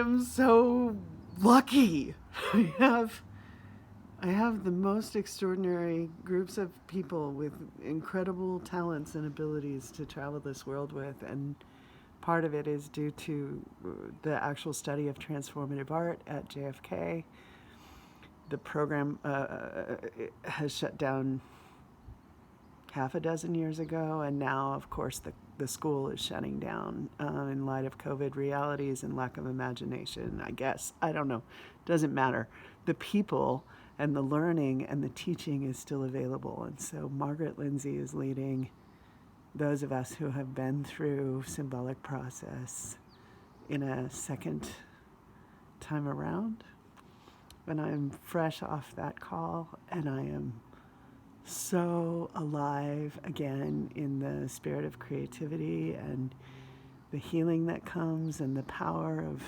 am so lucky. I have the most extraordinary groups of people with incredible talents and abilities to travel this world with, and part of it is due to the actual study of transformative art at JFK. The program has shut down half a dozen years ago, and now, of course, the school is shutting down in light of COVID realities and lack of imagination, I guess. I don't know. Doesn't matter. The people and the learning and the teaching is still available. And so Margaret Lindsay is leading those of us who have been through Symbolic Process in a second time around. And I'm fresh off that call, and I am so alive again in the spirit of creativity and the healing that comes, and the power of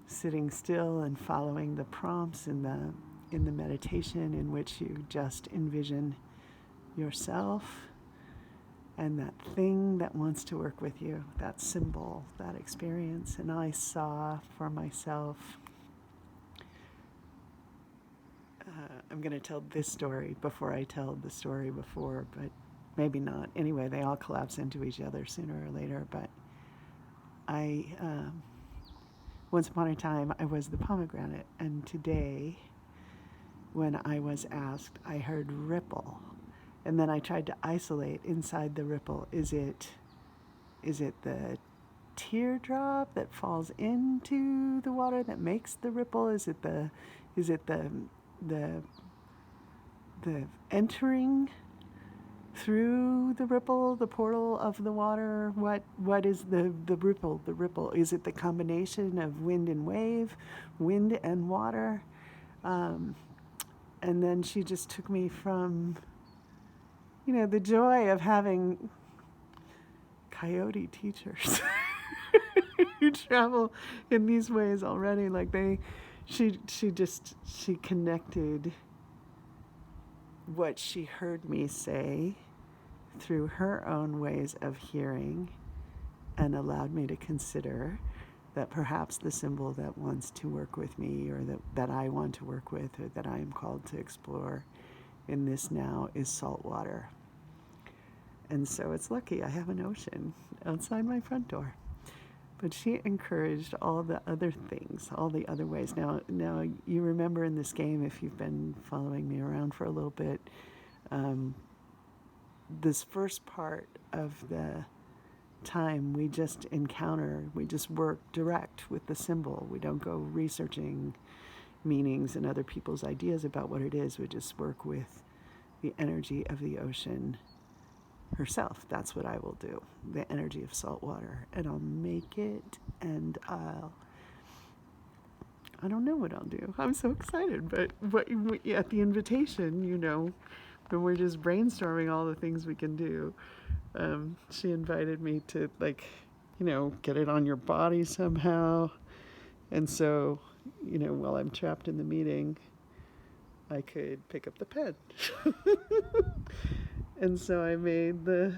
sitting still and following the prompts in the meditation, in which you just envision yourself and that thing that wants to work with you, that symbol, that experience. And I saw for myself, I'm going to tell this story before I tell the story before, but maybe not. Anyway, they all collapse into each other sooner or later. But once upon a time, I was the pomegranate. And today, when I was asked, I heard ripple. And then I tried to isolate inside the ripple. Is it the teardrop that falls into the water that makes the ripple? Is it the entering through the ripple, the portal of the water? What is the ripple? The ripple, is it the combination of wind and wave, wind and water? And then she just took me from, the joy of having coyote teachers who travel in these ways already. Like she connected what she heard me say through her own ways of hearing, and allowed me to consider that perhaps the symbol that wants to work with me, or that I want to work with, or that I am called to explore in this now, is salt water. And so it's lucky I have an ocean outside my front door. But she encouraged all the other things, all the other ways. Now you remember in this game, if you've been following me around for a little bit, this first part of the time we just work direct with the symbol. We don't go researching meanings and other people's ideas about what it is. We just work with the energy of the ocean herself. That's what I will do, the energy of salt water. And I'll make it, and I don't know what I'll do. I'm so excited. But at the invitation, when we're just brainstorming all the things we can do, she invited me to, get it on your body somehow. And so, while I'm trapped in the meeting, I could pick up the pen. And so I made the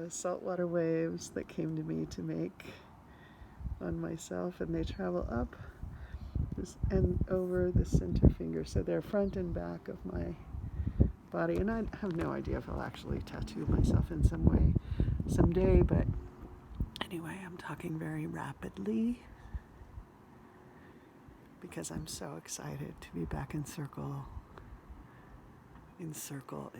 saltwater waves that came to me to make on myself, and they travel up this and over the center finger. So they're front and back of my body. And I have no idea if I'll actually tattoo myself in some way someday, but anyway, I'm talking very rapidly because I'm so excited to be back in circle. In circle.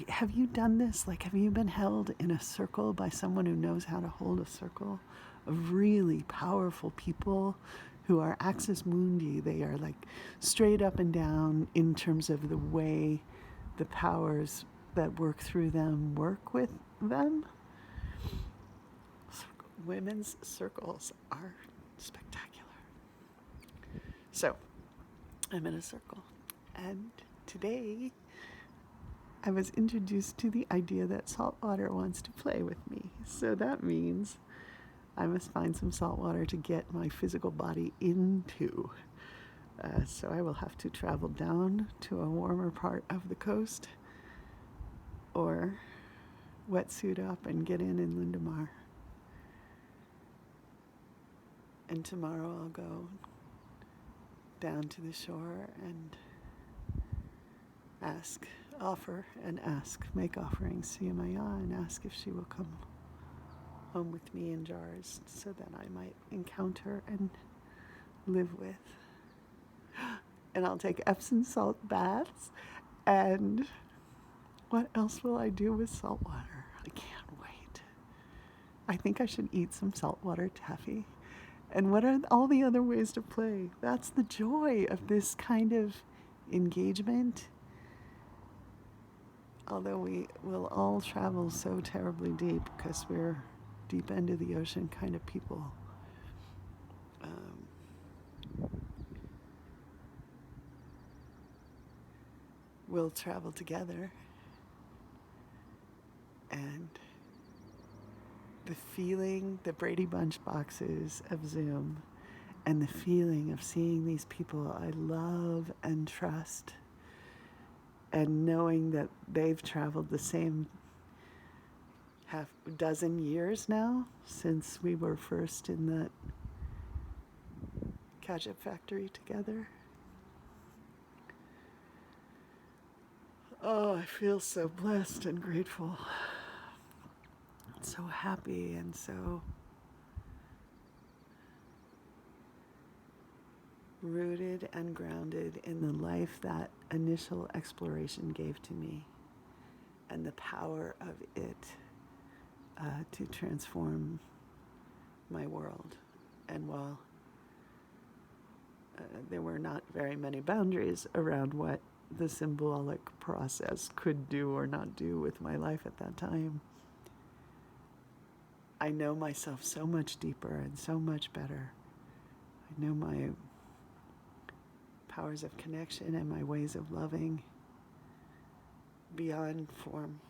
Have you done this? Have you been held in a circle by someone who knows how to hold a circle of really powerful people who are axis mundi? They are straight up and down in terms of the way the powers that work through them work with them. Women's circles are spectacular. So, I'm in a circle, and today I was introduced to the idea that salt water wants to play with me. So that means I must find some salt water to get my physical body into. So I will have to travel down to a warmer part of the coast, or wetsuit up and get in Lindemar. And tomorrow I'll go down to the shore and make offerings to Yamaya and ask if she will come home with me in jars so that I might encounter and live with. And I'll take Epsom salt baths. And what else will I do with salt water? I can't wait. I think I should eat some saltwater taffy. And what are all the other ways to play? That's the joy of this kind of engagement. Although we will all travel so terribly deep because we're deep end of the ocean kind of people. We'll travel together, and the feeling, the Brady Bunch boxes of Zoom, and the feeling of seeing these people I love and trust, and knowing that they've traveled the same half dozen years now since we were first in that ketchup factory together. Oh, I feel so blessed and grateful, so happy, and so rooted and grounded in the life that initial exploration gave to me and the power of it to transform my world. And while there were not very many boundaries around what the symbolic process could do or not do with my life at that time, I know myself so much deeper and so much better. I know my powers of connection and my ways of loving beyond form.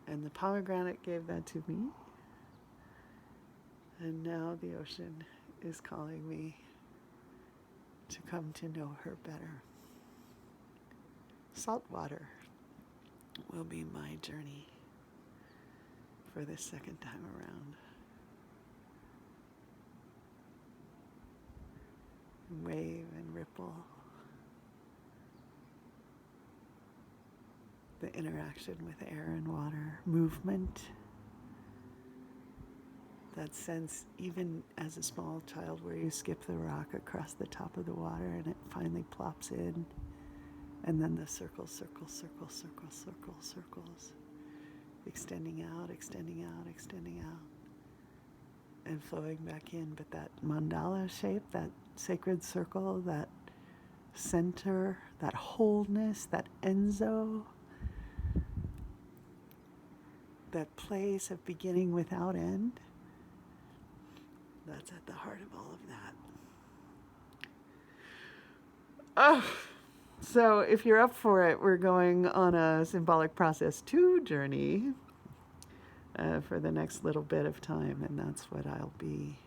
And the pomegranate gave that to me. And now the ocean is calling me to come to know her better. Salt water will be my journey for this second time around. Wave and ripple. The interaction with air and water, movement. That sense, even as a small child, where you skip the rock across the top of the water and it finally plops in. And then the circles, circles, circles, circles, circles, circles. Extending out, extending out, extending out. And flowing back in. But that mandala shape, that sacred circle, that center, that wholeness, that enzo, that place of beginning without end, that's at the heart of all of that. Oh, so if you're up for it, we're going on a Symbolic Process 2 journey for the next little bit of time, and that's what I'll be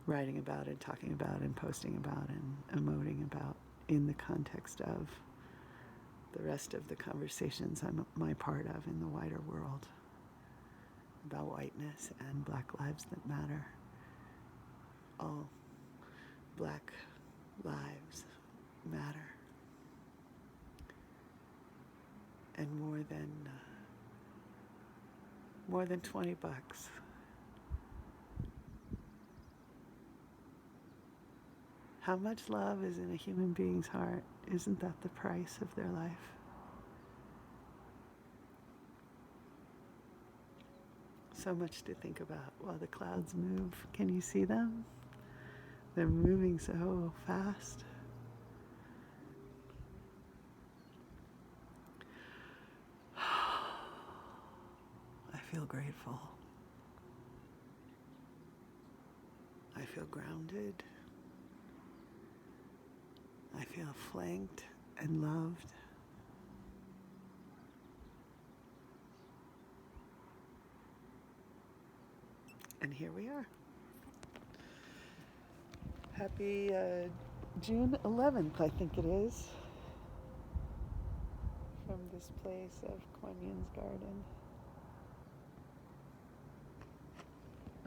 writing about and talking about and posting about and emoting about in the context of the rest of the conversations I'm my part of in the wider world about whiteness and Black lives that matter. All Black lives matter. And more than $20. How much love is in a human being's heart? Isn't that the price of their life? So much to think about while the clouds move. Can you see them? They're moving so fast. I feel grateful. I feel grounded. I feel flanked and loved. And here we are. Happy June 11th, I think it is, from this place of Kuan Yin's garden.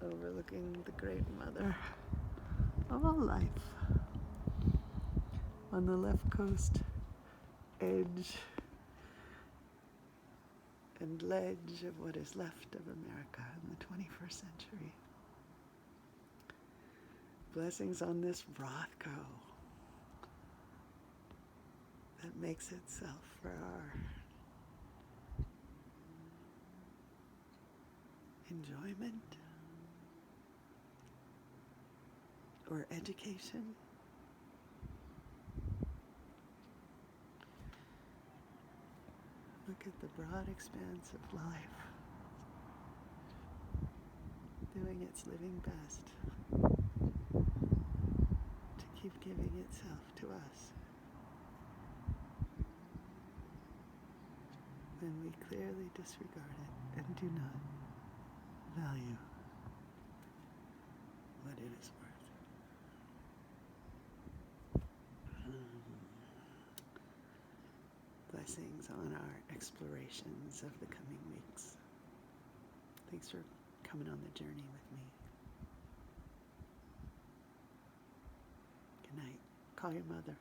overlooking the great mother of all life. On the left coast edge and ledge of what is left of America in the 21st century. Blessings on this Rothko that makes itself for our enjoyment or education. Look at the broad expanse of life, doing its living best to keep giving itself to us. When we clearly disregard it and do not value what it is worth. Blessings on our explorations of the coming weeks. Thanks for coming on the journey with me. Good night. Call your mother.